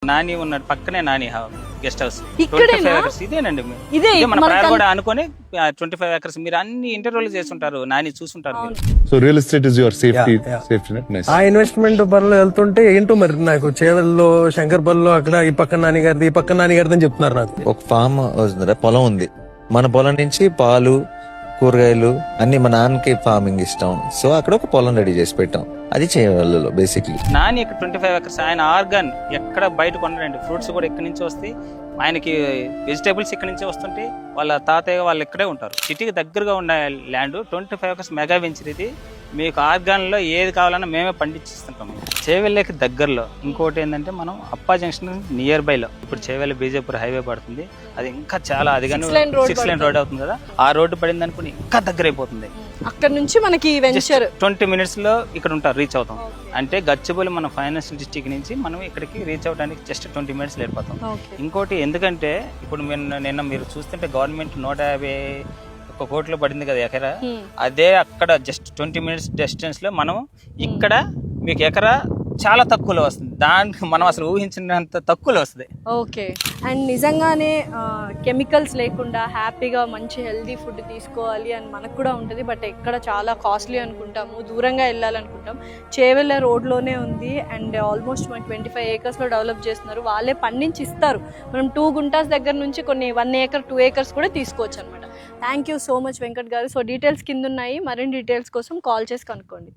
నాని ఉన్నాడు, పక్కనే Nani guest house. ఇక్కడేనా? 25 acres ఇదేనండి. ఇదే మన మనకు ప్రయార్ కూడా అనుకొని 25 acres. మీరు అన్ని ఇంటర్వ్యూలు చేస్తుంటారు, నాని చూసుంటారు మీరు. So real estate is your safety net. Nice. ఆ ఇన్వెస్ట్మెంట్ పనులు వెళ్తుంటే ఏంటో మరి నాకు చేవల్లో శంకర్పల్లిలో అక్కడ ఈ పక్కన నాన్నగారిది ఈ పక్కన నాన్నగారిది అని చెప్తున్నారు నాకు. ఒక ఫామ్ పొలం ఉంది, మన పొలం నుంచి పాలు కూరగాయలు అన్ని మా నాన్నకి ఫార్మింగ్ ఇష్టం. సో అక్కడ ఒక పొలం రెడీ చేసి పెట్టాం, అది చేయవల్లలో బేసిక్లీ. నాని ఇక్కడ 25 acres ఆయన ఆర్గాన్ ఎక్కడ బయట కొనడండి. ఫ్రూట్స్ కూడా ఇక్కడి నుంచి వస్తాయి, ఆయనకి వెజిటేబుల్స్ ఇక్కడి నుంచే వస్తుంటాయి. వాళ్ళ తాతయ్య వాళ్ళు ఇక్కడే ఉంటారు. సిటీకి దగ్గరగా ఉన్న ల్యాండ్ 25 acres మెగా వెంచర్. ఇది మీకు ఆర్గాన్లో ఏది కావాలన్నా మేమే పండించిస్తుంటాం. చేవెళ్ళకి దగ్గరలో ఇంకోటి ఏంటంటే మనం అప్పా జంక్షన్ నియర్ బైలో ఇప్పుడు చేవెళ్ళ బీజేపూర్ హైవే పడుతుంది. అది ఇంకా చాలా అది కానీ 6 lane రోడ్ అవుతుంది కదా, ఆ రోడ్డు పడింది అనుకుని ఇంకా దగ్గర అయిపోతుంది. అక్కడ నుంచి మనకి వెంచర్ 20 minutes లో ఇక్కడ ఉంటారు, రీచ్ అవుతాం. అంటే గచ్చిబౌలి మన ఫైనాన్షియల్ డిస్ట్రిక్ట్ నుంచి మనం ఇక్కడికి రీచ్ అవడానికి జస్ట్ 20 minutes వెళ్ళిపోతాం. ఇంకోటి ఎందుకంటే ఇప్పుడు నిన్న మీరు చూస్తుంటే గవర్నమెంట్ 151 కోట్లు పడింది కదా ఎకరా. అదే అక్కడ జస్ట్ 20 minutes డిస్టెన్స్ లో మనం ఇక్కడ మీకు ఎకరా చాలా తక్కువలో వస్తుంది. దానికి మనం అసలు ఊహించినంత తక్కువలో వస్తుంది. ఓకే. అండ్ నిజంగానే కెమికల్స్ లేకుండా హ్యాపీగా మంచి హెల్దీ ఫుడ్ తీసుకోవాలి అని మనకు కూడా ఉంటుంది. బట్ ఎక్కడ చాలా కాస్ట్లీ అనుకుంటాము, దూరంగా వెళ్ళాలనుకుంటాం. చేవెళ్ళ రోడ్లోనే ఉంది అండ్ ఆల్మోస్ట్ మనకి 25 acres డెవలప్ చేస్తున్నారు. వాళ్ళే పండించి ఇస్తారు. మనం 2 గుంటాస్ దగ్గర నుంచి కొన్ని 1 acre 2 acres కూడా తీసుకోవచ్చు అనమాట. Thank you so much Venkat గారు. సో డీటెయిల్స్ కింద ఉన్నాయి, మరిన్ని డీటెయిల్స్ కోసం కాల్ చేసి కనుక్కోండి.